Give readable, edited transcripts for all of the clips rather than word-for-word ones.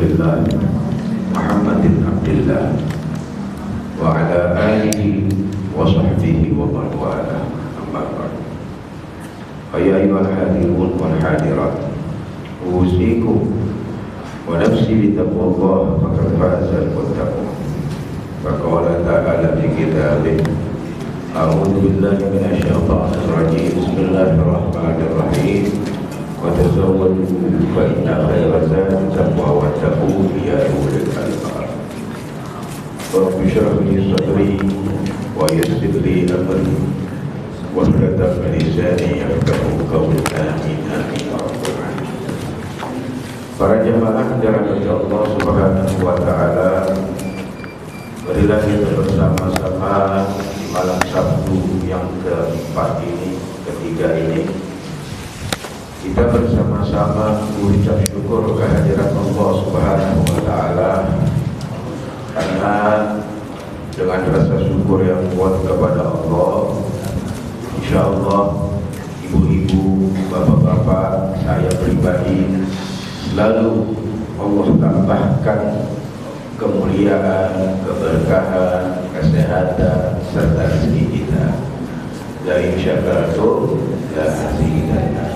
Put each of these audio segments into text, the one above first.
Rasulillah Muhammadin Abdillah wa ala alihi wa sahbihi wa man wala, amma ba'd. Ya ayyuhal hadirun wal hadirat, usikum wa nafsi bi taqwallah, faqad faza al-muttaqun. Faqala ta'ala fi kitabih, a'udzu billahi minasyaitonir rajim, bismillahirrahmanirrahim. Wa tazawwadu fa inna khayra zadi taqwa wattaqun ya ulil albab. Rabbi shrah li sadri wa yassir li amri wahlul 'uqdatam min lisani yafqahu qawli. Amin amin ya rabbal alamin. Para jemaah dirahmati Allah Subhanahu wa taala, marilah kita bersama-sama di malam Sabtu yang keempat ini, ketiga ini, kita bersama-sama mengucap syukur kehadiran Allah Subhanahu wa taala, karena dengan rasa syukur yang kuat kepada Allah, insya Allah ibu-ibu, bapak-bapak, saya pribadi selalu Allah tambahkan kemuliaan, keberkahan, kesehatan, serta rezeki kita. Dari syakaratu dan azidanna.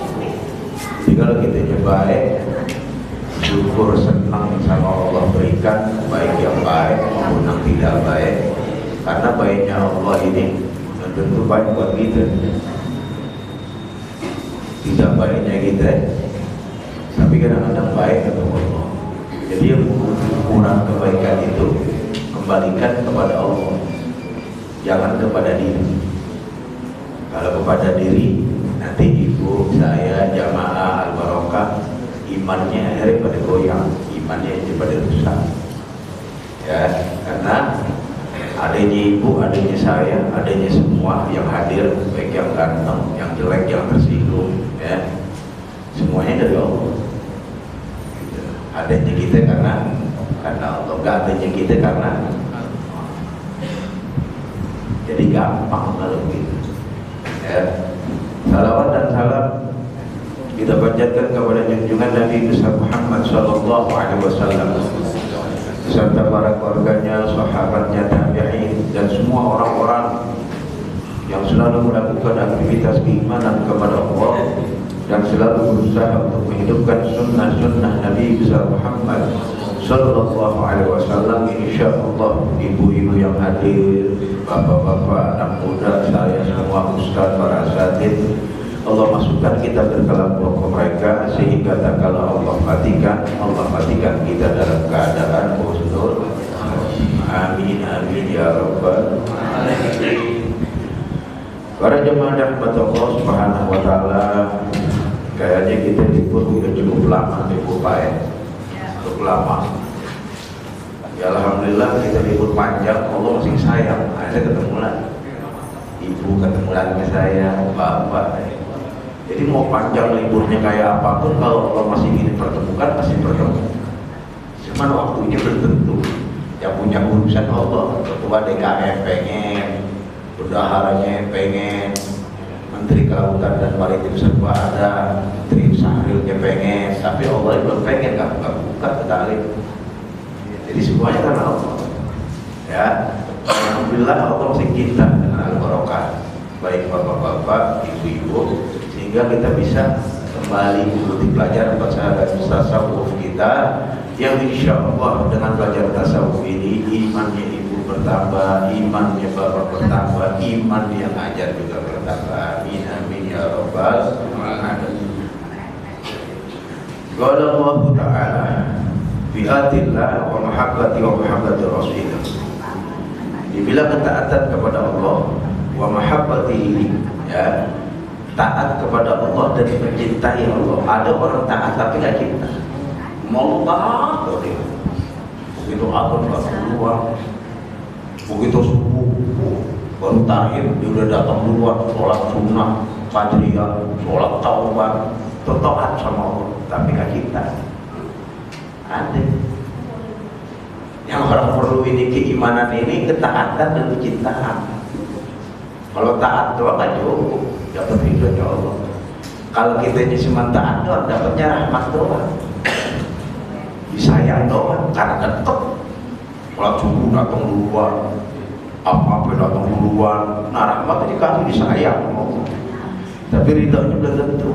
Jadi kalau kita baik, syukur, senang sama Allah berikan, baik yang baik maupun yang tidak baik, karena baiknya Allah ini tentu baik buat kita. Tidak baiknya kita, tapi kadang-kadang baik untuk Allah. Jadi yang kurang kebaikan itu kembalikan kepada Allah, jangan kepada diri. Kalau kepada diri, nanti ibu, saya, jamaah al-barokah, imannya akhirnya pada goyang, imannya jadi pada rusak. Ya, karena adanya ibu, adanya saya, adanya semua yang hadir, baik yang ganteng, yang jelek, yang tersinggung, ya, semuanya dari Allah. Adanya kita karena Allah, nggak adanya kita karena jadi gampang kalau begitu. Ya, salawat dan salam kita panjatkan kepada junjungan Nabi besar Muhammad Sallallahu Alaihi Wasallam serta para keluarganya, sahabatnya, tabi'in, dan semua orang-orang yang selalu melakukan aktivitas keimanan kepada Allah dan selalu berusaha untuk menghidupkan sunnah-sunnah Nabi besar Muhammad Sallallahu Alaihi Wasallam. Insyaallah ibu-ibu yang hadir, bapak-bapak, anak muda, saya semua, ustaz, para asatidz, Allah masukkan kita ke dalam kelompok mereka, sehingga tak kala Allah matikan kita dalam keadaan husnul. Amin amin ya rabbal alamin. Para jemaah rahmat Allah Subhanahu wa taala, kayaknya kita libur udah cukup lama, libur Pak, cukup lama. Ya alhamdulillah kita libur panjang, Allah masih sayang. Akhirnya ketemu lagi, ibu ketemu lagi saya, bapak. Jadi mau panjang liburnya kayak apapun, kalau Allah masih ingin pertemukan, pasti bertemu. Cuman waktunya belum tentu. Yang punya urusan Allah, ketua DKM pengen, bendaharanya pengen, Menteri Kelautan dan Maritim serba ada, Menteri Sahrilnya pengen, tapi Allah belum pengen, nggak buka ketalip. Jadi semuanya kan Allah. Ya, alhamdulillah Allah masih cinta dengan al-barokah, baik bapak-bapak, ibu-ibu, sehingga kita bisa kembali mengikuti pelajaran tasawuf kita, yang insya Allah dengan pelajaran tasawuf ini imannya ibu bertambah, imannya bapak bertambah, iman yang ajar juga bertambah. Amin amin ya rabbal alamin. Qala Allah Ta'ala fi atillah wa mahabbati wa mahabbati rasulillah. Dibilang ketaatan kepada Allah wa mahabbati, ya, taat kepada Allah dan mencintai Allah. Ada orang taat tapi nggak cinta, mau taat dia, begitu akun nggak keluar, begitu subuh baru tahir dia udah datang duluan, sholat sunnah, fajriyah, sholat taubat, taat sama Allah tapi nggak cinta. Ada yang orang perlu ini keimanan ini, ketaatan dan kecintaan. Kalau taat doang nggak cukup, dapat ridhonya Allah. Kalau kita ini cuma taat doang, dapatnya rahmat doang. Disayang kecapean doang karena tetep sholat subuh datang duluan, apa-apa datang duluan. Nah rahmat dikasih disayang, tapi ridhonya belum tentu.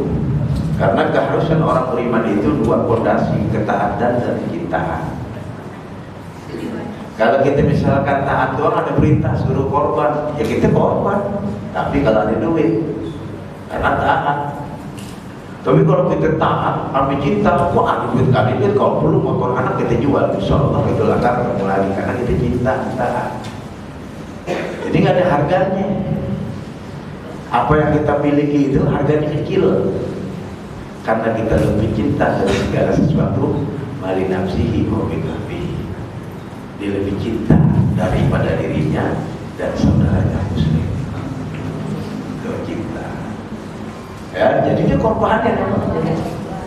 Karena keharusan orang beriman itu dua fondasi, ketaatan dan kecintaan. Kalau kita misalkan taat doang ada perintah suruh korban, ya kita korban. Tapi kalau ada duit, karena taat. Tapi kalau kita taat, ambil cinta, kok ada duit kali duit, kalau perlu motor anak kita jual, insya Allah itu lakar ketemu lagi karena kita cinta, taat. Jadi nggak ada harganya. Apa yang kita miliki itu harganya kecil, karena kita lebih cinta dari segala sesuatu. Mali nafsihi wa biqabi. Dia lebih cinta daripada dirinya dan saudaranya muslim. Itu cinta. Ya, jadi dia korbannya namanya.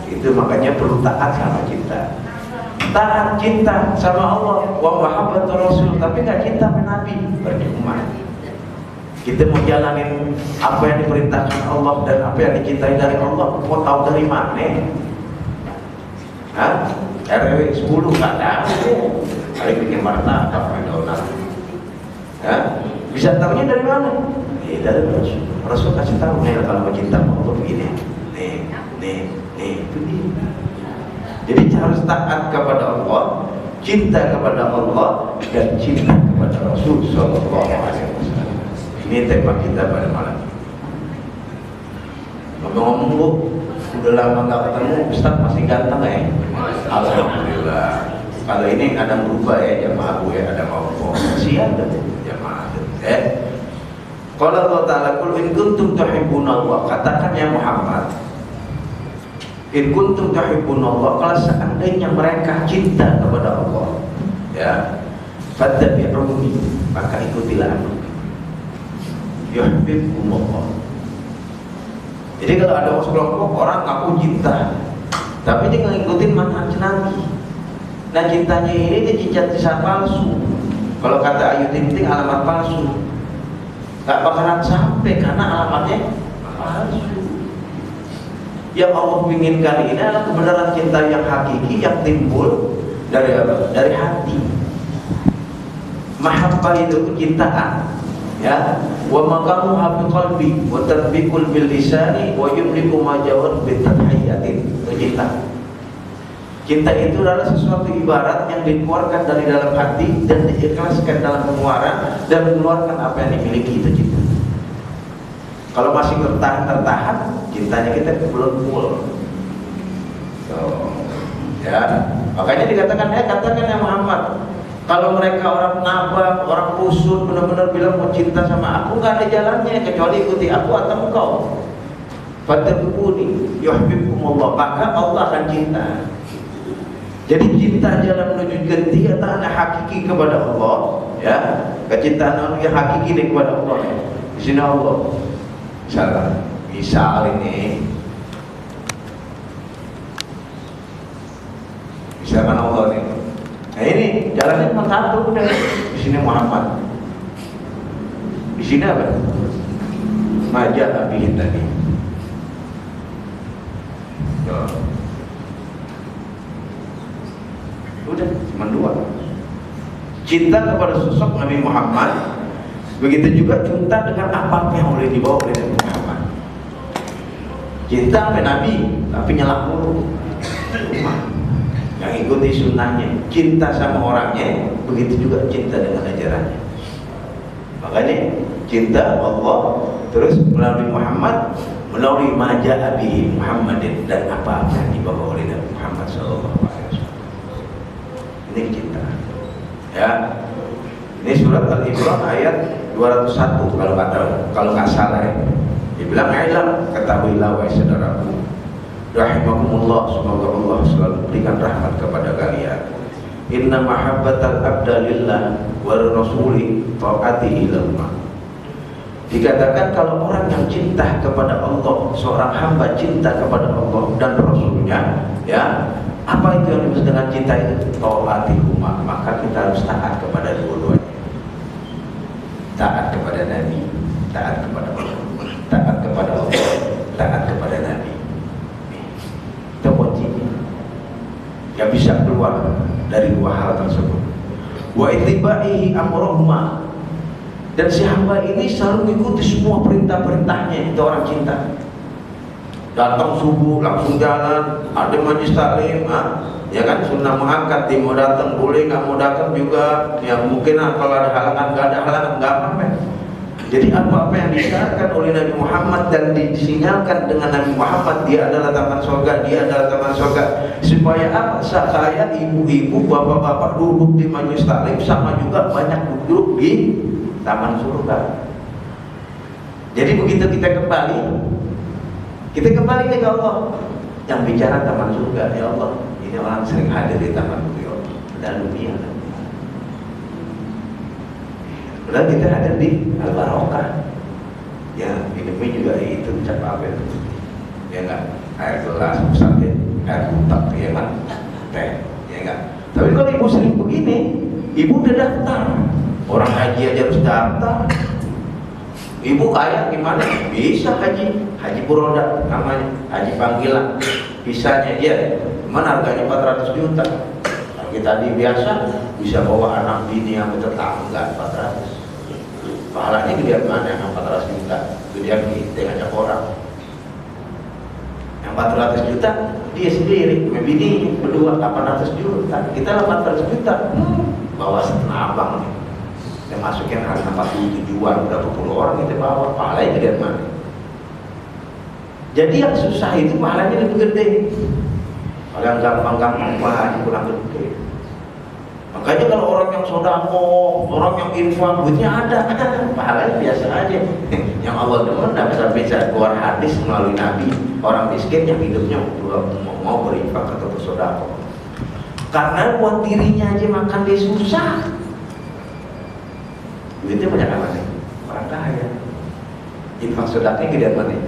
Itu makanya perlu taat sama cinta. Taat cinta sama Allah wa mahabbatur rasul, tapi nggak cinta sama Nabi, percuma. Kita mau jalanin apa yang diperintahkan Allah dan apa yang dicintai dari Allah, mau tahu dari mana? Hah? RW 10 nggak tahu. Kali bikin martabak McDonald. Ya? Bisa tahunya dari mana? Dari Rasul. Rasul kasih tahu nih kalau mau cinta Allah begini. Nih, itu dia. Jadi harus taat kepada Allah, cinta kepada Allah dan cinta kepada Rasul Sallallahu Alaihi Wasallam. Ini tema kita pada malam ini. Ngomong-ngomong Bu, udah lama nggak ketemu, Ustaz masih ganteng ya? Alhamdulillah. Kalau ini ada berubah ya jamaah Bu ya, ada mau siap dah jamaah. Kalau Allah Ta'ala qul in kuntum tuhibbunallah, katakan ya Muhammad, in kuntum tuhibbunallah, kalau seandainya mereka cinta kepada Allah, ya, fattabi'uni, maka ikutilah aku. Yuhibbukumullah. Jadi kalau ada sekelompok orang ngaku cinta, tapi dia ngikutin manhaj Nabi. Nah cintanya ini dia cinta palsu. Kalau kata Ayu Ting Ting alamat palsu, gak bakalan sampai karena alamatnya palsu. Yang Allah inginkan ini adalah kebenaran cinta yang hakiki yang timbul dari apa? Dari hati. Mahabbah itu kecintaan, ya. Wa maqamu hafi qalbi wa tadbiqul bil lisani wa yumliku ma jawad bi tadhiyatin. Cinta. Cinta itu adalah sesuatu ibarat yang dikeluarkan dari dalam hati dan diikhlaskan dalam pengeluaran dan mengeluarkan apa yang dimiliki, itu cinta. Kalau masih tertahan, cintanya kita belum full. Ya, makanya dikatakan katakan ya Muhammad, kalau mereka orang nabak, orang kusut benar-benar bilang mau cinta sama aku, nggak ada jalannya kecuali ikuti aku atau engkau. Fattabi'uni yuhibbukumullah, maka Allah akan cinta. Jadi cinta jalan menuju kecintaan hakiki kepada Allah, ya, kecintaan yang hakiki kepada Allah. Di sini Allah, misal ini, misalkan Allah ini, nah ini jalannya cuma satu udah. Di sini Muhammad, di sini apa? Majah abihin tadi. Udah, cuma dua. Cinta kepada sosok Nabi Muhammad, begitu juga cinta dengan apa yang boleh dibawa oleh Nabi Muhammad. Cinta sama Nabi, tapi nyelak mulu. Yang ikuti sunnahnya, cinta sama orangnya, begitu juga cinta dengan ajarannya. Makanya cinta Allah terus melalui Muhammad, melalui majah bihi Muhammadin, dan apa yang dibawa oleh Nabi Muhammad SAW. Ini cinta, ya. Ini surat Al-Imran ayat 201 kalau nggak salah ya. Dibilang ilam, ketahuilah wahai saudaraku, rahimakumullah, semoga Allah selalu berikan rahmat kepada kalian. Inna mahabbatal abda lillah wa rasuli ta'ati ilallah. Dikatakan kalau orang yang cinta kepada Allah, seorang hamba cinta kepada Allah dan Rasulnya, ya, apa itu yang dimaksud dengan cinta itu? Ta'atihuma, maka kita harus taat kepada dua-duanya. Taat kepada Nabi, taat kepada Allah, taat kepada Allah, taat kepada Nabi. Itu kuncinya. Gak bisa bisa keluar dari dua hal tersebut. Wa ittiba'ihi amrahuma, dan si hamba ini selalu mengikuti semua perintah-perintahnya. Itu orang cinta. Datang subuh langsung jalan, ada majlis taklim, ya kan, sunnah muakkad, dia mau datang boleh, nggak mau datang juga, ya mungkin kalau ada halangan, nggak ada halangan, nggak apa-apa. Jadi apa-apa yang disyaratkan oleh Nabi Muhammad dan disinyalkan dengan Nabi Muhammad, dia adalah taman surga, dia adalah taman surga. Supaya apa? Saya, ibu-ibu, bapak-bapak duduk di majlis taklim sama juga banyak duduk di taman surga. Jadi begitu kita kembali nih ke Allah yang bicara taman surga. Ya Allah, ini orang sering hadir di taman surga dan dunia. Padahal kita hadir di Al-Barokah. Ya, minumnya juga itu cap apa itu? Ya enggak, air gelas, misalnya air butak, ya kan, teh, ya enggak. Tapi kalau ibu sering begini, ibu udah daftar. Orang haji aja harus daftar. Ibu kaya gimana? Bisa haji buroda namanya, haji panggilan. Bisanya dia, mana harganya 400 juta. Kalau kita di biasa bisa bawa anak bini yang tetangga 400. Pahalanya gedean mana yang 400 juta? Gedean kita ngajak orang. Yang 400 juta dia sendiri, bini berdua 800 juta. Kita 800 juta, bawa setengah abang nih. Yang masukin harga 47-an, berapa puluh orang kita bawa, pahalanya gedean mana? Jadi yang susah itu pahalanya lebih gede. Kalau yang gampang-gampang pahalanya kurang gede. Makanya kalau orang yang sodako, orang yang infak, duitnya ada, pahalanya biasa aja. Yang Allah demen tidak bisa keluar hadis melalui Nabi, orang miskin yang hidupnya mau berinfak atau bersodako. Karena buat dirinya aja makan dia susah. Duitnya banyak apa nih? Orang kaya. Infak sodaknya gedean mana?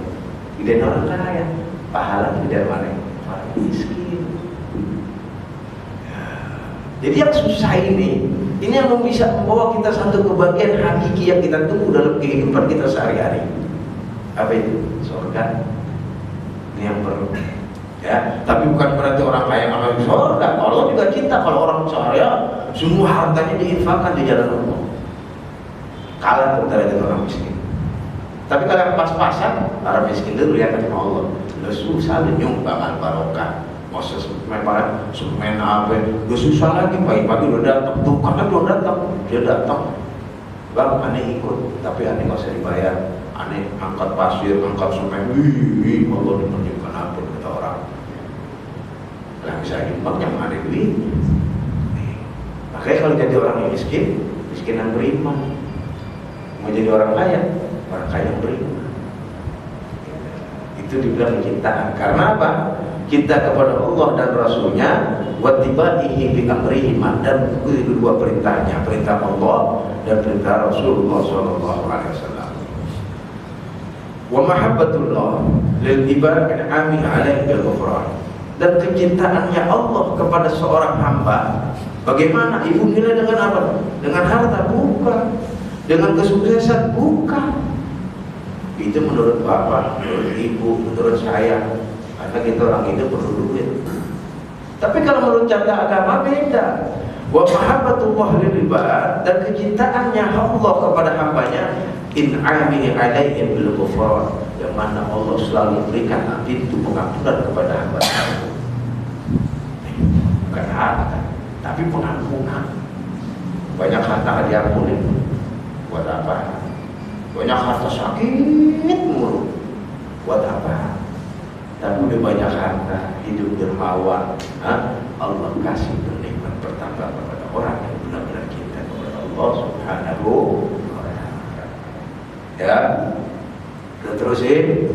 Gedean orang kaya. Pahala gedean mana? Orang miskin. Jadi yang susah ini yang bisa membawa kita satu kebahagiaan hakiki yang kita tunggu dalam kehidupan kita sehari-hari. Apa itu? Surga. Ini yang perlu. Ya, tapi bukan berarti orang kaya nggak masuk surga. Allah juga cinta kalau orang kaya semua hartanya diinfakkan di jalan Allah. Kalah terhadap orang miskin. Tapi kalau yang pas-pasan, orang miskin dulu lihat sama Allah. Udah susah nyumbang barokah. Masa semen apa? Udah susah lagi pagi-pagi udah datang. Tuh karena belum datang, dia datang. Bang, aneh ikut, tapi aneh nggak usah dibayar. Aneh angkat pasir, angkat semen. Wih, Allah diperjuangkan apa kata orang. Yang bisa nyumbang yang aneh duit. Makanya kalau jadi orang yang miskin yang beriman. Mau jadi orang kaya yang beriman. Itu dibilang kecintaan. Karena apa? Cinta kepada Allah dan Rasulnya, wattibaihi bi amrihima, dan kedua perintahnya, perintah Allah dan perintah Rasulullah sallallahu alaihi wasallam. Wa mahabbatullah lil ibad min ami alaihi bil ghufran, dan kecintaannya Allah kepada seorang hamba. Bagaimana? Ibu nilai dengan apa? Dengan harta? Bukan. Dengan kesuksesan? Bukan. Itu menurut bapak, menurut ibu, menurut saya. Karena kita orang itu perlu duit. Tapi kalau menurut cara agama beda. Wa mahabbatullah lil ibad, dan kecintaannya Allah kepada hambanya, in amihi alaihim bil ghufran, yang mana Allah selalu berikan pintu pengampunan kepada hamba. Bukan harta, tapi pengampunan. Banyak harta diampuni. Buat apa? Banyak harta sakit mulu. Buat apa? Dan udah banyak harta, hidup dermawan, Allah kasih bernikmat bertambah kepada orang yang benar-benar cinta kepada Allah Subhanahu wa ta'ala. Ya, kita terusin.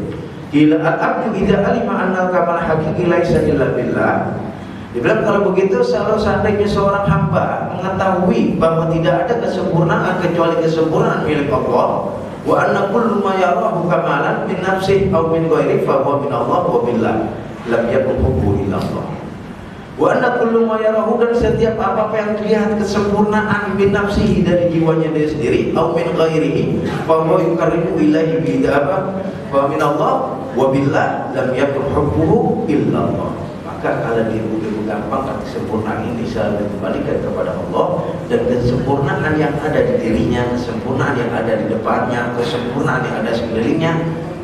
Ila al-abdu idza alima anna kamal haqiqi laisa illa billah. Dibilang kalau begitu, kalau seandainya seorang hamba mengetahui bahwa tidak ada kesempurnaan kecuali kesempurnaan milik Allah, wa anna kullu ma yarahu kamalan min nafsihi aw min ghairihi fa huwa min Allah wa billah lam yakun hubbu illa Allah. Wa anna kullu ma yarahu, dan setiap apa-apa yang terlihat kesempurnaan min nafsihi dari jiwanya dia sendiri, aw min ghairihi fa huwa yuqarribu ilaihi bi apa? Fa min Allah wa billah lam yakun hubbuhu illa Allah. Maka kalau dia begitu gampang kan kesempurnaan ini selalu dikembalikan kepada Allah, dan kesempurnaan yang ada di dirinya, kesempurnaan yang ada di depannya, kesempurnaan yang ada di sekelilingnya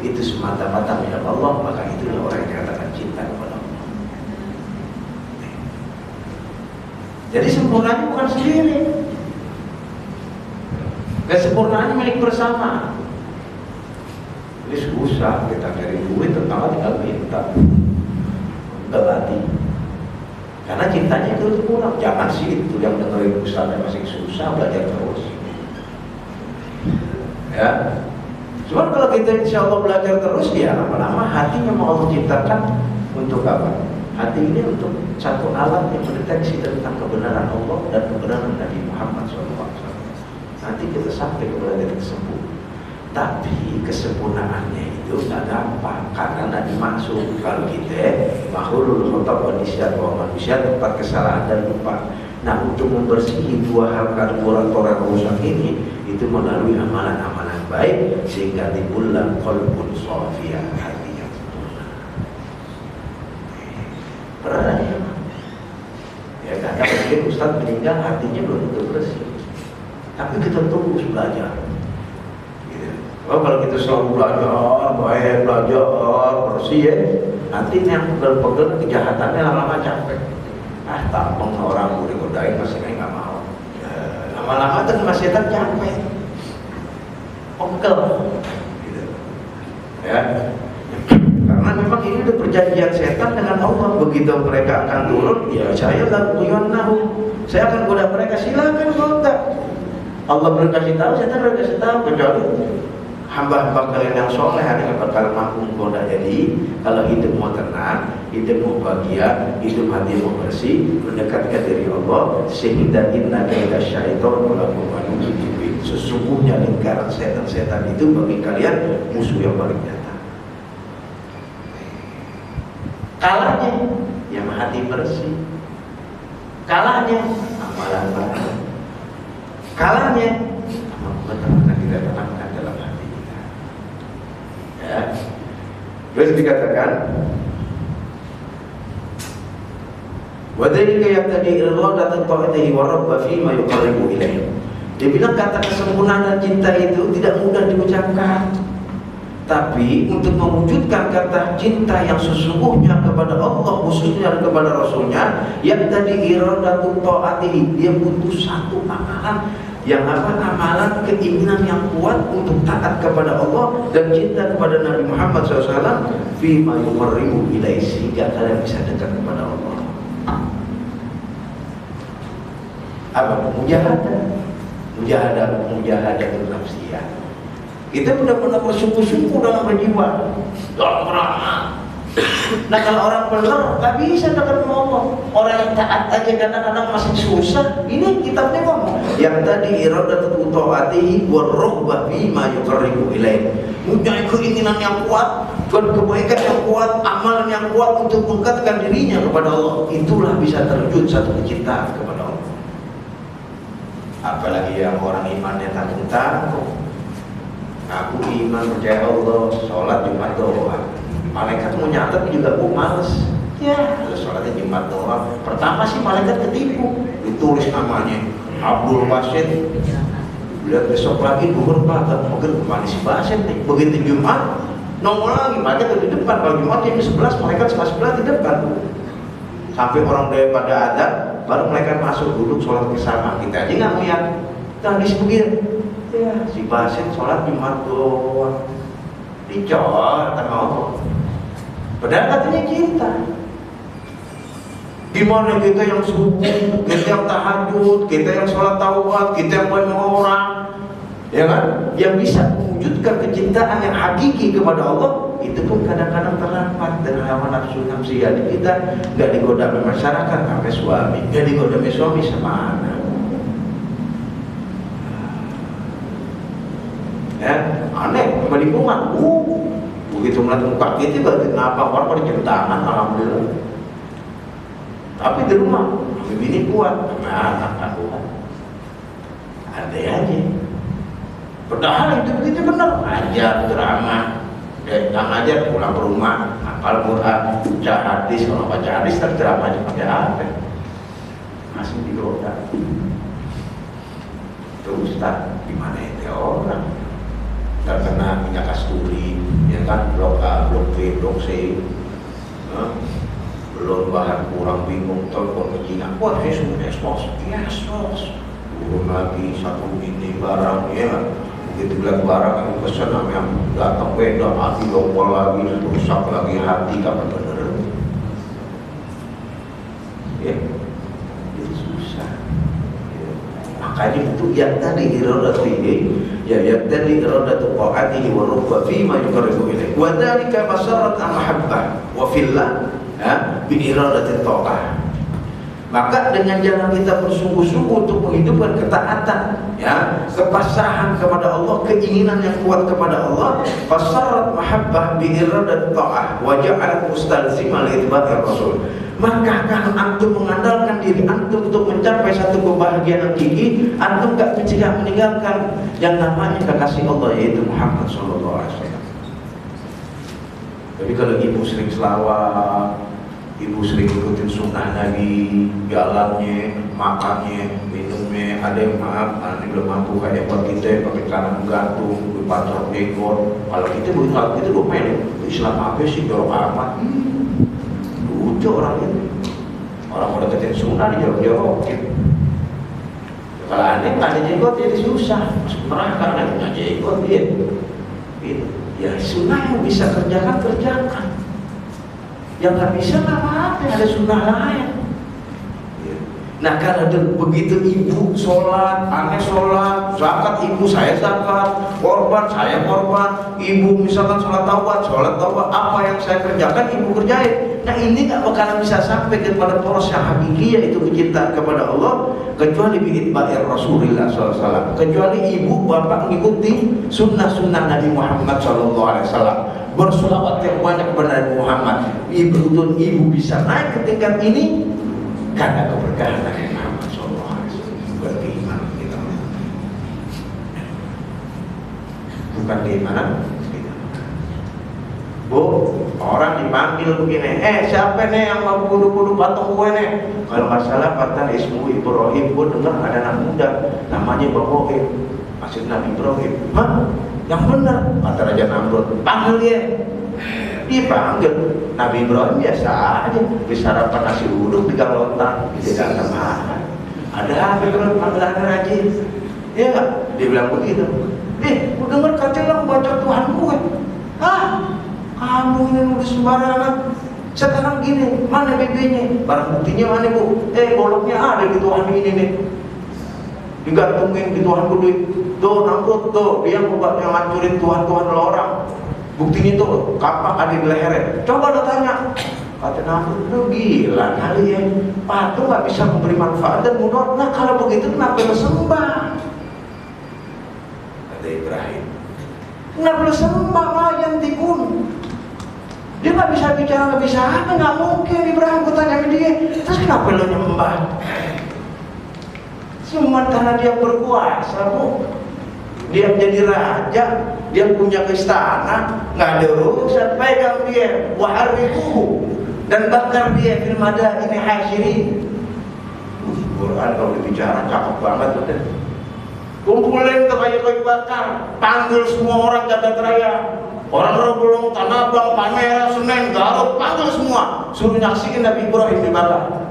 itu semata-mata milik Allah, maka itulah orang yang dikatakan cinta kepada Allah. Jadi sempurnanya bukan sendiri, kesempurnaan milik bersama. Ini susah kita cari duit, tetangga tinggal minta, berarti karena cintanya itu kurang. Jangan sih itu yang dengerin ustaznya masih susah, belajar terus ya. Cuma kalau kita insya Allah belajar terus, ya lama-lama hati memang Allah ciptakan untuk apa? Hati ini untuk satu alat yang mendeteksi tentang kebenaran Allah dan kebenaran Nabi Muhammad SAW. Nanti kita sampai kepada titik sempurna. Tapi kesempurnaannya itu tidak gampang, karena tidak dimaksud kalau kita mahulul khotab wa nisyat wa manusia, tempat kesalahan dan lupa. Nah, untuk membersihi dua hal karborator rusak ini, itu melalui amalan-amalan baik sehingga timbullah qalbun shafiyah, hati yang sempurna. Pernah ya kadang mungkin Ustaz meninggal hatinya belum tentu bersih, tapi kita terus belajar. Oh, kalau kita selalu belajar, baik, belajar, bersih ya, nanti yang pegel-pegel kejahatannya lama-lama capek. Tampang orang udah godain masih nggak mau. Lama-lama tuh masih capek, pegel, gitu. Ya. Karena memang ini udah perjanjian setan dengan Allah. Begitu mereka akan turun, ya saya saya akan goda mereka, silakan goda. Allah belum kasih tahu, setan belum kasih tahu, kecuali hamba-hamba kalian yang soleh ada yang bakal mampu menggoda. Jadi kalau hidup mau tenang, hidup mau bahagia, hidup hati mau bersih, mendekatkan diri Allah, sehingga inna kaida syaitan lakum aduwwun mubin. Sesungguhnya lingkaran setan-setan itu bagi kalian musuh yang paling nyata. Kalahnya yang hati bersih, kalahnya amalan baik, kalahnya benar-benar kita tenangkan dalam hati kita. Ya. Terus dikatakan, wadhalika yaqtadi iradatu ta'atihi wa rabba fi ma yuqarribu ilaihi. Dia bilang kata kesempurnaan dan cinta itu tidak mudah diucapkan. Tapi untuk mewujudkan kata cinta yang sesungguhnya kepada Allah, khususnya kepada Rasulnya, yang tadi iradatu ta'atihi, dia butuh satu amalan yang apa? Amalan keinginan yang kuat untuk taat kepada Allah dan cinta kepada Nabi Muhammad SAW. Fima yuqarribu ilaihi, sehingga kalian bisa dekat kepada Allah. Apa? Mujahadah nafsiyah. Kita benar-benar bersungguh-sungguh dalam berjiwa, dalam beramal. Nah, kalau orang benar nggak bisa dekat sama Allah. Orang yang taat aja kadang-kadang masih susah. Ini kitabnya ngomong yang tadi iradatu ta'atihi wa raghbah bima yuqarribu ilaihi. Punya keinginan yang kuat, kebaikan yang kuat, amalan yang kuat untuk mengangkatkan dirinya kepada Allah. Itulah bisa terwujud satu kecintaan kepada Allah. Apalagi yang orang imannya tanggung-tanggung. Aku iman percaya Allah, sholat Jumat doang. Malaikat mau nyatet juga aku males. Ya, sholatnya Jumat doang. Pertama sih malaikat ketipu, ditulis namanya Abdul Basit. Lihat besok lagi duhur Pak, mungkin kemana si Basit nih. Begitu Jumat, nongol lagi malaikat di depan. Kalau Jumat jam 11, malaikat setengah 11 di depan. Sampai orang daripada adab, baru malaikat masuk duduk sholat bersama. Kita aja nggak ngeliat. Tadi sebegini. Ya, si Basit sholat Jumat doang, dicor sama Allah. Padahal katanya cinta. Gimana kita yang subuh, kita yang tahajud, kita yang sholat taubat, kita yang banyak orang, ya kan? Yang bisa mewujudkan kecintaan yang hakiki kepada Allah, itu pun kadang-kadang terlambat dengan hawa nafsu nafsiyah kita. Gak digoda sama masyarakat, sampai suami, gak digoda sama suami sama anak. Ya, aneh sama lingkungan. Begitu melihat muka kita berarti kenapa orang pada cium tangan, alhamdulillah. Tapi di rumah ini kuat, anak kuat. Ada aja. Padahal itu begitu benar, ajar drama. Yang ajar pulang ke rumah, hafal Quran, baca hadis. Kalau baca hadis terceramahnya pakai apa? Masih digoda. Itu Ustaz, gimana itu orang? Nggak kena minyak kasturi, ya kan? Blok A, blok B, blok C. Belum bahan kurang, bingung, telepon ke Cina. Wah, saya sudah ekspos. Turun lagi satu ini barang, ya kan? Begitu bilang barang yang pesan namanya datang beda hati lompol lagi, rusak lagi hati, kapan bener ya, itu susah ya. Makanya itu yang tadi iradatu ini ya, yang tadi iradatu qa'atihi wa rubba fima yuqarribu ilaih wa dhalika masarat al-mahabbah wa fillah bi iradati ta'ah. Maka dengan jalan kita bersungguh-sungguh untuk menghidupkan ketaatan, ya, kepasrahan kepada Allah, keinginan yang kuat kepada Allah, fasarat mahabbah bi iradat ta'ah wa ja'al mustalzima li itba'ir rasul. Maka kalau antum mengandalkan diri antum untuk mencapai satu kebahagiaan hakiki, antum gak mencegah meninggalkan yang namanya kekasih Allah, yaitu Muhammad sallallahu alaihi wasallam. Tapi kalau ibu sering selawat, ibu sering ikutin sunnah Nabi, jalannya, makannya, minumnya, ada yang maaf, ini belum mampu kayak buat kita pakai kanan gantung, patrok dekor. Kalau kita bukan hal itu lumayan, Islam apa sih jorok amat? Lucu orang itu, orang mau deketin sunnah dijorok-jorokin. Kalau aneh nggak ada jenggot jadi susah, masuk neraka karena punya jenggot dia. Gitu. Ya sunnah yang bisa kerjakan. Yang nggak bisa nggak apa-apa, ada sunnah lain. Nah kalau begitu ibu sholat, aneh sholat, zakat ibu saya zakat, korban saya korban, ibu misalkan sholat taubat, apa yang saya kerjakan ibu kerjain. Nah ini nggak bakalan bisa sampai kepada poros yang hakiki, yaitu kecintaan kepada Allah, kecuali bi'itba'ir Rasulullah SAW. Kecuali ibu bapak mengikuti sunnah-sunnah Nabi Muhammad SAW, bersolawat yang banyak kepada Nabi Muhammad. Ibu bisa naik ke tingkat ini karena keberkahan Nabi Muhammad SAW. Bukan keimanan kita, bukan keimanan kita. Bu, orang dipanggil begini, siapa nih yang mau kudu-kudu patung gue nih? Kalau masalah kata Ismu Ibrahim, gue dengar ada anak muda namanya Ibrahim, maksud Nabi Ibrahim. Hah? Yang benar, kata Raja Namrud, panggil dia. Dipanggil. Nabi Ibrahim biasa aja, disarapan nasi uduk di galontan, tidak ada makan. Ada apa kalau panggilan rajin? Iya nggak? Dia bilang begitu. Gue dengar kata baca Tuhan gue. Kamu ini nulis sembarangan. Sekarang gini, mana BB-nya? Barang buktinya mana bu? Goloknya ada di Tuhan ini nih. Digantungin di Tuhan gue. Tuh Namrud tuh, dia yang ngancurin Tuhan-Tuhan orang. Buktinya tuh kapak ada di lehernya. Coba lo tanya. Kata Namrud, lu gila kali ya. Patung gak bisa memberi manfaat dan mudarat. Nah kalau begitu kenapa lo sembah? Kata Ibrahim, kenapa lo sembah mayan tikun? Dia gak bisa bicara, gak bisa apa, gak mungkin. Ibrahim gue tanya sama dia, terus kenapa lo nyembah? Cuma karena dia berkuasa bu, dia menjadi raja, dia punya istana, nggak ada urusan, pegang dia, wahariku dan bakar dia fil madaini hasyirin. Quran kalau dibicara cakep banget betul. Kumpulin tuh kayu bakar, panggil semua orang jagat raya, orang Rebulung, Tanah Abang, Palmerah, Senen, Garut, panggil semua, suruh nyaksiin Nabi Ibrahim dibakar.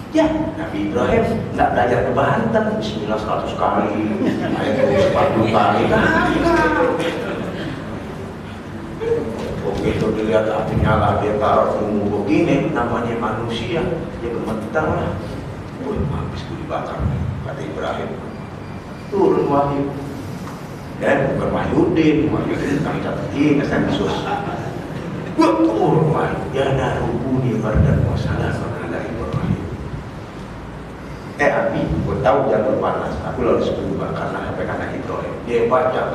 Ya, Nabi Ibrahim nggak belajar ke Banten, bismillah 100 kali, ayat 40 kali, begitu dilihat api nyala, dia taruh ilmu begini, namanya manusia, dia gemetar lah. Habis gue dibakar, kata Ibrahim. Turun wahyu, dan bukan Wahyudin kami catetin, kesan Yesus. Turun wahyu, ya narubuni bardan wasalah ala Ibrahim. Api, gue tahu jalur panas, aku lalu berubah karena HP anak Ibrahim. Dia baca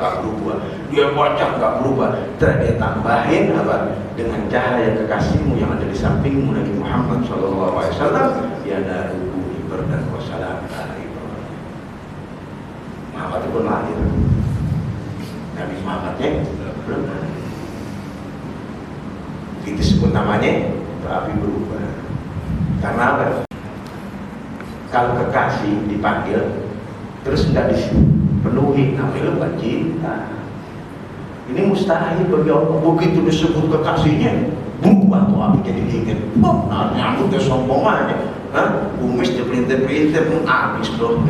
gak berubah, terus dia tambahin apa? Dengan cahaya kekasihmu yang ada di sampingmu, Nabi Muhammad SAW. Ya narubuni bardan wasalam ala Ibrahim. Muhammad itu pun lahir. Nabi Muhammadnya belum. Itu disebut namanya api berubah. Karena apa? Kalau kekasih dipanggil terus nggak dipenuhi, namanya bukan cinta. Ini mustahil bagi Allah. Begitu disebut kekasihnya, berubah tuh api jadi dingin. Nah, nyambut ke sombong aja. Kumis dipelintir-pelintir pun habis dong.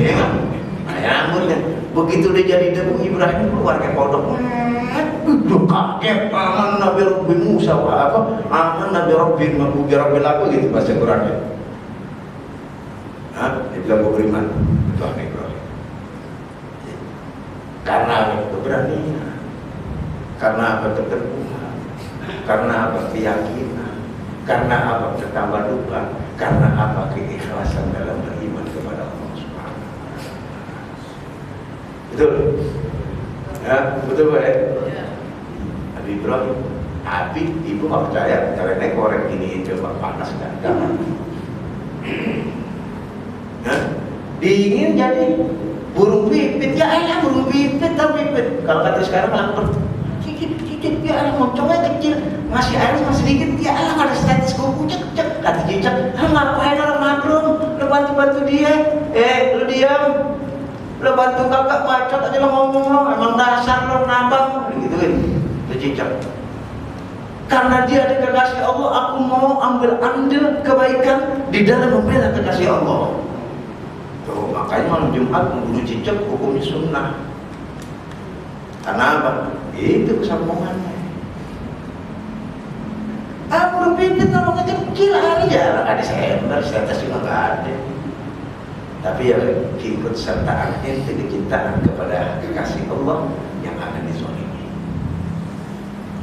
Nyambutnya. Begitu dia jadi debu, Ibrahim keluar ke kodok. Kaget, aman Nabi Rabbi Musa, aman Nabi Rabbi aku gitu bahasa Qurannya. Dia bilang gue beriman Tuhan Ibrahim. Karena keberanian, karena apa keteguhan, karena apa keyakinan, karena apa ketawaduan, karena apa keikhlasan dalam beriman kepada Allah Subhanahu wa Ta'ala. Betul? Ya, betul Pak ya? Nabi Ibrahim, api ibu nggak percaya, karena korek ini coba panas dan dingin jadi burung pipit, ya elah burung pipit, tahu pipit. Kalau kata sekarang lapar, cicit ya elah moncongnya kecil, ngasih air masih sedikit, ya elah ada stetoskop cek kata cicak, ngapain orang maklum, lu bantu dia, lu diam, lu bantu kakak bacot aja lo ngomong lo, emang dasar lo nabang, gituin, itu cicak. Karena dia ada kekasih Allah, aku mau ambil andil kebaikan di dalam membela kekasih Allah. Tuh, makanya malam Jumat membunuh cicak hukumnya sunnah. Karena apa? Itu kesombongannya. Aku berpikir namanya kecil aja, ada seember, status juga nggak ada. Tapi ya ikut sertaan itu kecintaan kepada kekasih Allah yang ada di zona ini.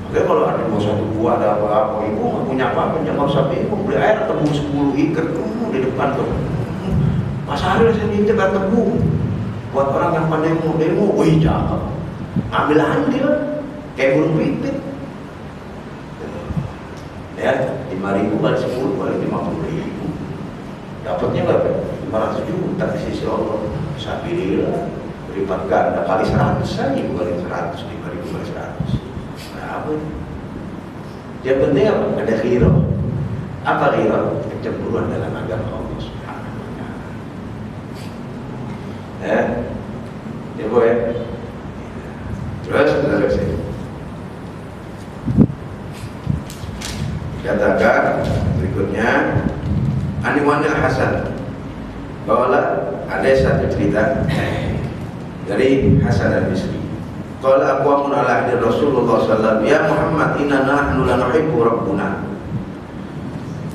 Oke, kalau ada 21 buah ada apa-apa, ibu nggak punya apa-apa, jangan usah bingung, beli air tebu 10 ikat di depan tuh. Mas Ariel saya minta tebu buat orang yang pandai demo, wih cakep, ambil andil kayak burung pipit. Ya, 5.000 kali 10 kali 50.000, dapatnya berapa? 500 juta di sisi Allah. Sabilillah, berlipat ganda kali 100 saja, kali 100, 5.000 kali 100. Berapa? Yang penting apa? Ada ghirah. Apa ghirah? Kecemburuan dalam agama Allah. Ya boleh. Terus kita lihat sini. Katakan berikutnya, Aniwanil Hasan, bahwa ada satu cerita dari Hasan al-Bisri. Kalau aku amun ala hadir Rasulullah sallallahu alaihi wasallam, ya Muhammad, inna nahnu la nuhibbu rabbuna.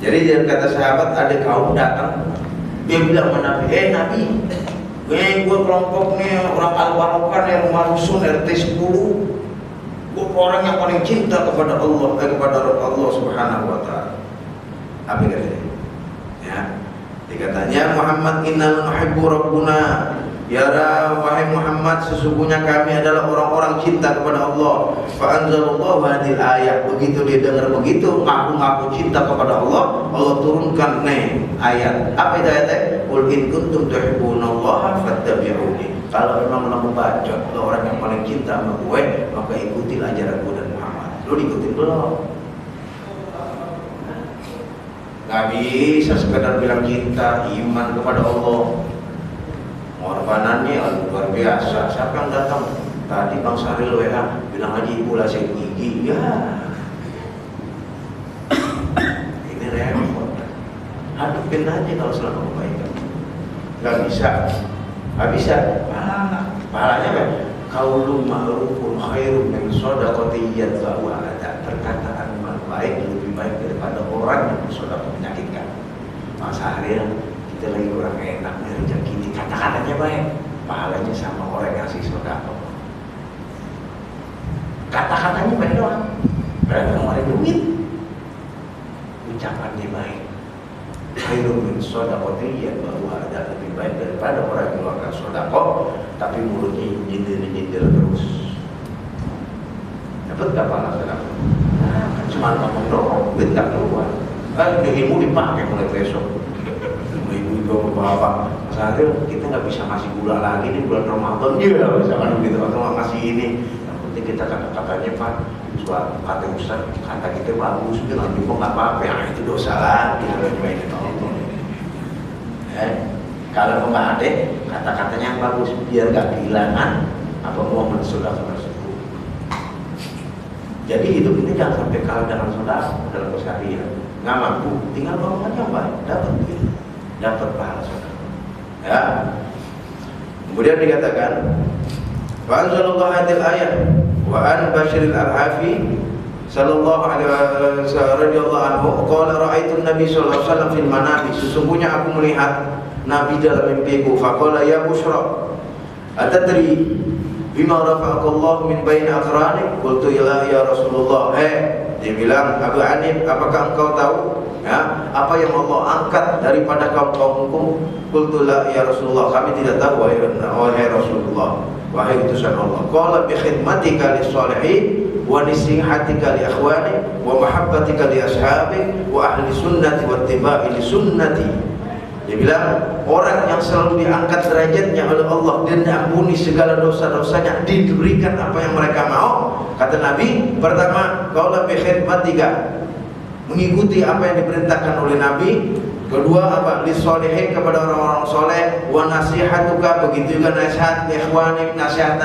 Jadi dia kata sahabat, ada kaum datang, dia bilang sama Nabi, Nabi, gue kelompok nih orang Al-Barokan yang rumah rusun RT 10, gue orang yang paling cinta kepada Allah, kepada Allah Subhanahu wa Ta'ala. Apa katanya? Ya, dikatanya Muhammad inna nuhibbu rabbuna. Ya wahai Muhammad, sesungguhnya kami adalah orang-orang cinta kepada Allah. Fa anzalallahu hadhil ayat. Begitu dia dengar begitu, ngaku-ngaku cinta kepada Allah, Allah turunkan nih ayat. Apa itu ayatnya? Qul in kuntum tuhibbunallaha fattabi'uni. Kalau memang kamu bacot, lo orang yang paling cinta sama gue, maka ikutilah ajaran gue dan Muhammad. Lo diikutin belum? Gak bisa sekedar bilang cinta, iman kepada Allah. Pengorbanannya luar biasa. Siapa yang datang? Tadi Bang Saril WA bilang aja ibu lah saya gigi. Ya, ini repot. Hadapin aja kalau selama kebaikan. Gak bisa. Pahalanya apa? Qaulun ma'rufun khairun min shadaqatin yatba'uha adha. Perkataan baik lebih baik daripada orang yang bersedekah menyakitkan. Mas Saril, kita lagi kurang enak nih rezeki ini, kata-katanya baik, pahalanya sama orang yang ngasih sedekah. Kata-katanya baik doang, berarti orang duit, ucapannya baik. Khairun min shadaqatin yatba'uha adha, lebih baik daripada orang yang mengeluarkan sedekah tapi mulutnya nyindir-nyindir terus. Dapat gak pahala sedekah? Cuma ngomong doang, duit gak keluar. Ilmu dipakai mulai besok. Ibu-ibu bapak, Mas Ariel, kita nggak bisa ngasih gula lagi nih bulan Ramadan, ya misalkan begitu, atau nggak ngasih ini, yang penting kita kata-katanya Pak, suatu kata Ustaz, kata kita bagus, bilang juga nggak apa-apa, ya itu dosa lagi kalau dimainin Allah. Kalau nggak ada kata-katanya yang bagus, biar nggak kehilangan apa momen saudara tersebut. Jadi hidup ini jangan sampai kalah dengan saudara dalam keseharian. Nggak mampu, tinggal ngomong yang baik, dapat pahala saudara. Ya. Kemudian dikatakan, wa anzalallahu hadil ayat wa an basyiril arhafi sallallahu alaihi wasallam radhiyallahu anhu qala ra'aitu nabi sallallahu alaihi wasallam fil manami, sesungguhnya aku melihat Nabi dalam mimpiku. Faqala ya Bushra atadri bima rafa'akallahu min baini aqranik? Qultu ya Rasulullah. Dia bilang, Abu Hanif, apakah engkau tahu apa yang Allah angkat daripada kaum-kaumku? Qultu la ya Rasulullah, kami tidak tahu wahai Rasulullah, wahai utusan Allah. Qala bi khidmatika lis-shalihin wa nasihatika li akhwani wa mahabbatika li ashabik wa ahli sunnati wa ittiba'i li sunnati. Dia bilang, orang yang selalu diangkat derajatnya oleh Allah dan diampuni segala dosa-dosanya, diberikan apa yang mereka mau. Kata Nabi, pertama, qala bi khidmatika, mengikuti apa yang diperintahkan oleh Nabi. Kedua apa? Lis-sholihin, kepada orang-orang soleh. Wa nasihatuka, begitu juga nasihat ikhwanik, nasihat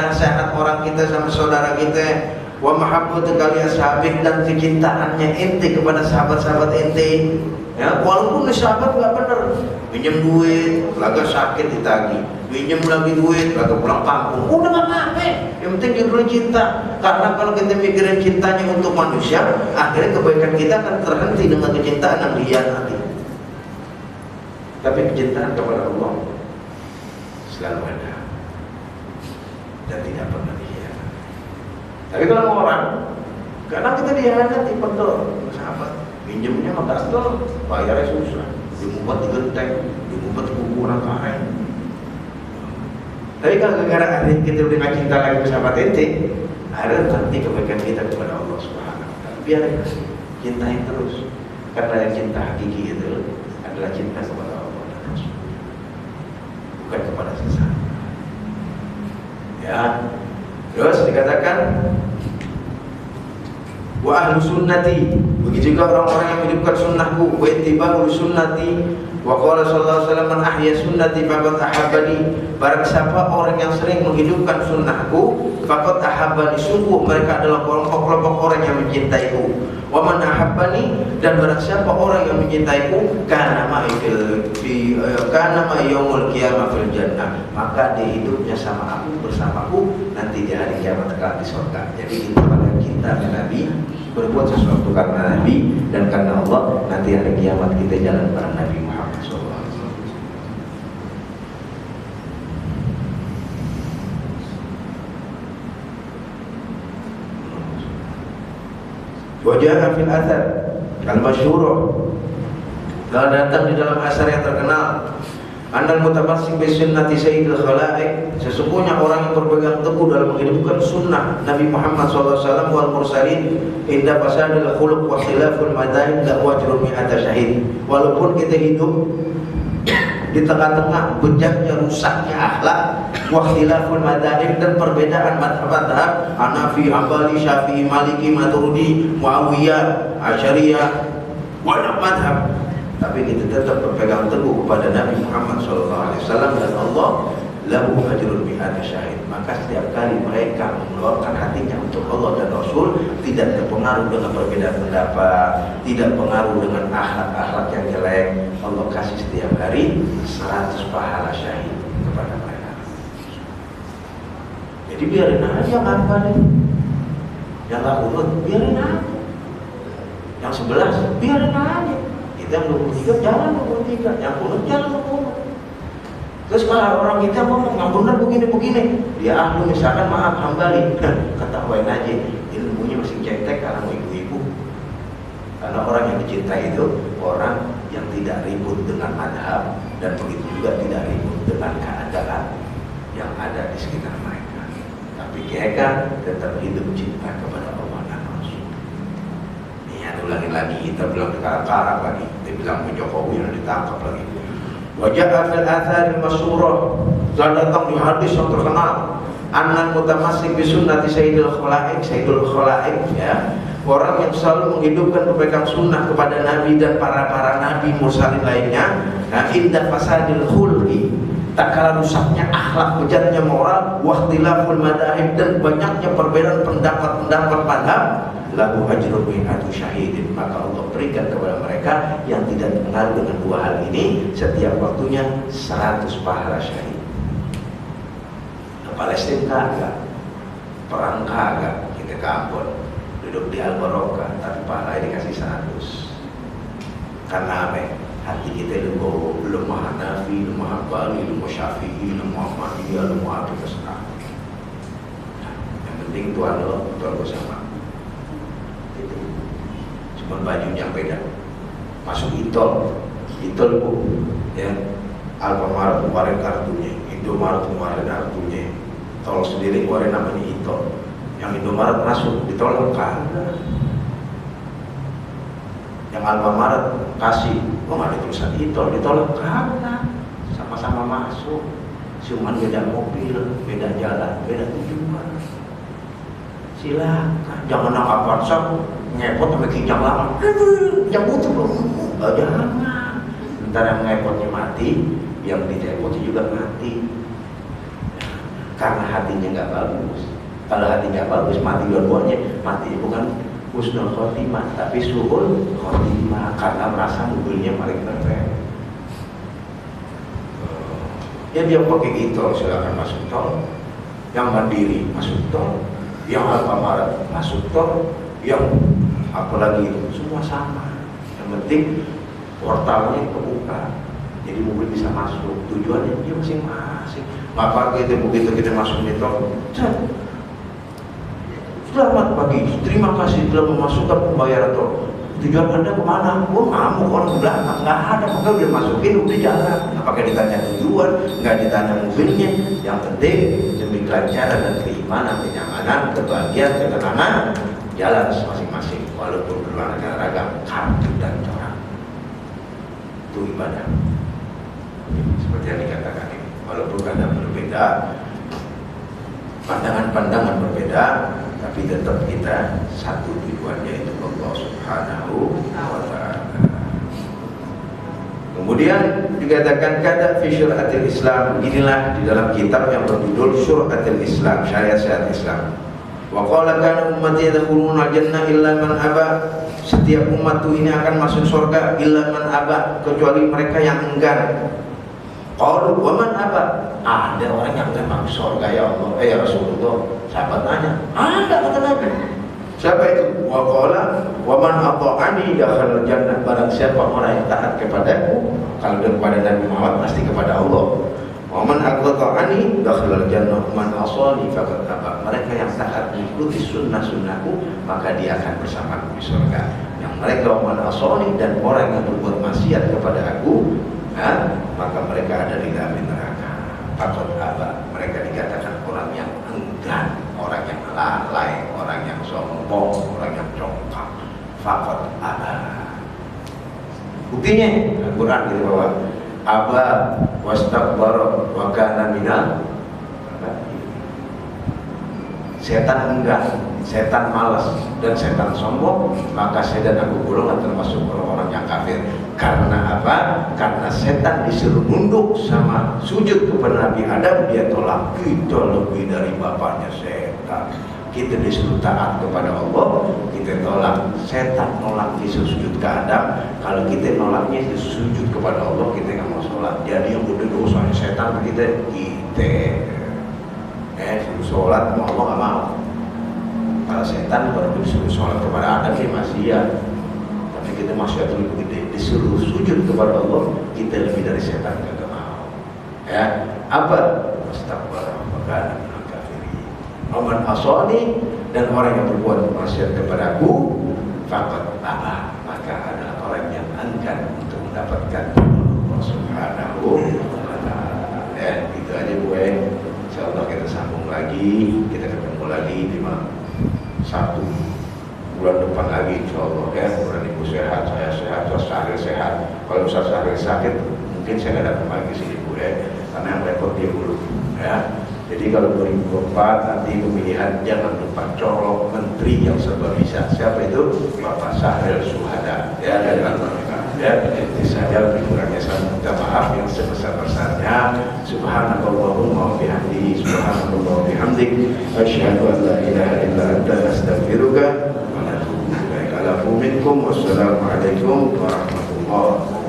orang kita sama saudara kita. Wa mahabbatuka li ashabik, dan kecintaannya ente kepada sahabat-sahabat ente. Ya, walaupun sahabat nggak benar, pinjam duit, laga sakit ditagih, pinjam lagi duit, laga pulang kampung, udah nggak apa-apa. Yang penting judulnya cinta. Karena kalau kita mikirin cintanya untuk manusia, akhirnya kebaikan kita akan terhenti dengan kecintaan yang dihianati. Tapi kecintaan kepada Allah selalu ada dan tidak pernah dihianati. Tapi kalau orang, kadang kita dihianati betul, sahabat. Pinjamnya mah gasol, bayarnya susah, dimumpet digenteng, dimumpet kukuran karen. Tapi kalau gara-gara hari kita udah nggak cinta lagi bersama ente, akhirnya nanti kebaikan kita kepada Allah Subhanahu wa Ta'ala. Biarkan, cintain terus, karena yang cinta hakiki itu adalah cinta kepada Allah dan Rasul, bukan kepada sesama. Ya, terus dikatakan wa ahlu sunnati, begitu juga orang-orang yang menghidupkan sunnahku. Wa ittiba'u sunnati, wa qala sallallahu alaihi wasallam man ahya sunnati faqad ahabbani, barang siapa orang yang sering menghidupkan sunnahku, faqad ahabbani, sungguh mereka adalah kelompok-kelompok orang yang mencintaiku. Wa man ahabbani, dan barang siapa orang yang mencintaiku, kana ma yaumul qiyamah fil jannah, maka dia hidupnya sama aku, bersamaku nanti di hari kiamat kelak di surga. Jadi kita pada kita Nabi berbuat sesuatu karena Nabi dan karena Allah, nanti hari kiamat kita jalan bareng Nabi Muhammad SAW. Wajah fil athar al-masyhur, telah datang di dalam asar yang terkenal, andal mutamassik bi sunnati sayyidil khalaiq, sesungguhnya orang yang berpegang teguh dalam menghidupkan sunnah Nabi Muhammad SAW wal mursalin, inda fasadil khuluq wa khilaful madain la wajrun mi'ata syahid. Walaupun kita hidup di tengah-tengah bejaknya, rusaknya akhlak, wa khilaful madain, dan perbedaan madhab-madhab Hanafi, Hambali, Syafi'i, Maliki, Maturidi, Muawiyah, Asy'ariyah, banyak madhab, tapi kita tetap berpegang teguh kepada Nabi Muhammad SAW dan Allah. Lahu ajrun mi'ati syahid, maka setiap kali mereka mengeluarkan hatinya untuk Allah dan Rasul, tidak terpengaruh dengan perbedaan pendapat, tidak pengaruh dengan akhlak-akhlak yang jelek, Allah kasih setiap hari 100 pahala syahid kepada mereka. Jadi biarin aja apa nih, yang gak urut biarin aja, yang 11 biarin aja, kita yang 23 jalan 23, yang urut jalan 20. Terus kalau orang kita ngomong nggak benar begini-begini, dia ahlu misalkan maaf Hambali, ketahuan aja ilmunya masih cetek karena ibu-ibu. Karena orang yang dicintai itu orang yang tidak ribut dengan madhab, dan begitu juga tidak ribut dengan keadaan yang ada di sekitar mereka. Tapi mereka tetap hidup cinta kepada Allah dan Rasul. Ini ulangin lagi, kita bilang karak-karak lagi, kita bilang ke Jokowi yang ditangkap lagi. Wajah fil athar al-masyhurah, telah datang di hadis yang terkenal, Anan mutamassik bi sunnati sayyidil khalaik ya. Orang yang selalu menghidupkan pepegang sunnah kepada Nabi dan para nabi mursalin lainnya. Nah, inda fasadil khulqi, tak kalah rusaknya akhlak, bejatnya moral, wahtilaful madahib, dan banyaknya perbedaan pendapat madhab, lahu ajrun mi'atu syahidin, maka Allah berikan kepada mereka yang tidak mengenal dengan dua hal ini setiap waktunya 100 pahala syahid. Palestina kagak, perang kagak, kita ke Ambon duduk di Al-Barokah, tapi pahala dikasih 100. Karena apa? Hati kita lemah Hanafi, lemah Hambali, lemah Syafi'i, lemah Ahmadiyah, lemah apa terserah. Yang penting Tuhan lo bersama. Itu cuma bajunya beda. Masuk Itol bu, ya. Alfamart kemarin kartunya, Indomaret kemarin kartunya, tol sendiri kemarin namanya Itol. Yang Indomaret masuk ditolak kan? Yang Alfamart kasih, nggak ada tulisan Itol, ditolak karena sama-sama masuk, cuman beda mobil, beda jalan, beda tujuan. Silakan, jangan angkat WhatsApp ngepot sampai kijang lama, yang butuh belum, jangan. Ntar yang ngepotnya mati, yang ditelepon juga mati, karena hatinya nggak bagus. Kalau hatinya bagus, mati dua-duanya, mati bukan husnul khotimah tapi suhul khotimah, karena merasa mobilnya paling perfect. Ya dia pakai Itol silakan masuk tol, yang Mandiri masuk tol, yang Alfamart masuk tol, yang apalagi itu semua sama. Yang penting portalnya kebuka, jadi mobil bisa masuk, tujuannya dia masing-masing. Maka begitu kita masuk di tol, selamat pagi, terima kasih telah memasukkan pembayaran tol. Tujuan Anda kemana? Oh ngamuk orang belakang, nggak ada, maka udah masukin, udah jalan. Nggak pakai ditanya tujuan, nggak ditanya mobilnya. Yang penting demi kelancaran dan keimanan, kenyamanan, kebahagiaan, ketenangan, jalan masing-masing, walaupun berwarna ragam, kartu dan corak. Itu ibadah. Seperti yang dikatakan ini, walaupun kadang berbeda, pandangan-pandangan berbeda, tapi tetap kita satu tujuannya, itu Allah Subhanahu wa ta'ala. Kemudian dikatakan kada fi syur'atil Islam, inilah di dalam kitab yang berjudul Syur'atil Islam, syariat-syariat Islam. Wa qala kana ummati yadkhuluna jannah illa man aba, setiap umatku ini akan masuk surga illa man aba, kecuali mereka yang enggan. Qalu wa man aba, ada orang yang enggak masuk surga ya Allah, ya Rasulullah. Sahabat tanya, ada kata Nabi. Siapa itu? Wa qala wa man ata'ani dakhala jannah, barang siapa orang yang taat kepadaku, kalau kepada Nabi Muhammad pasti kepada Allah. Wa man ata'ani dakhala jannah, man asani faqad aba, mereka yang taat mengikuti sunnah-sunnahku maka dia akan bersamaku di surga. Yang mereka wa man asani, dan orang yang berbuat maksiat kepada aku, maka mereka ada di dalam neraka. Faqad aba, mereka dikatakan orang yang enggan, orang yang lalai, orang yang sombong, orang yang congkak. Faqad aba. Buktinya Al-Quran kita bawa, aba wastakbara wa kana minal, setan enggan, setan malas, dan setan sombong, maka saya dan aku golongan termasuk orang-orang yang kafir. Karena apa? Karena setan disuruh nunduk sama sujud kepada Nabi Adam, dia tolak. Kita lebih dari bapaknya setan. Kita disuruh taat kepada Allah, kita tolak. Setan nolak disuruh sujud ke Adam, kalau kita nolaknya disuruh sujud kepada Allah, kita nggak mau sholat. Jadi yang udah dosanya setan kita suruh sholat, mau Allah nggak mau. Kalau setan baru disuruh sholat kepada Adam, dia masih ya. Tapi kita masih lebih gede, disuruh sujud kepada Allah, kita lebih dari setan, nggak mau. Ya, apa? Astagfirullah, maka Aman asani, dan orang yang berbuat maksiat kepadaku, faqad aba, maka adalah orang yang enggan untuk mendapatkan Allah Subhanahu wa ta'ala. Dan itu aja gue. Insyaallah kita sambung lagi, kita ketemu lagi di Sabtu bulan depan lagi insyaallah ya. Bulan ibu sehat, saya sehat, Syahril sehat. Kalau Ustaz Syahril sakit, mungkin saya nggak datang lagi sini bu ya, karena yang repot dia dulu ya. Jadi kalau 2004 nanti pemilihan jangan lupa colok menteri yang serba bisa. Siapa itu? Bapak Sahril Syuhada. Ya, dari Al-Fatihah. Ya, jadi saya lebih kurangnya saya minta maaf yang sebesar-besarnya. Subhanallahumma wa bihamdihi, subhanallah wa bihamdik, asyhadu an la ilaha illa anta, astaghfiruka wa atubu ilaik. Alafu minkum, wassalamualaikum warahmatullahi wabarakatuh.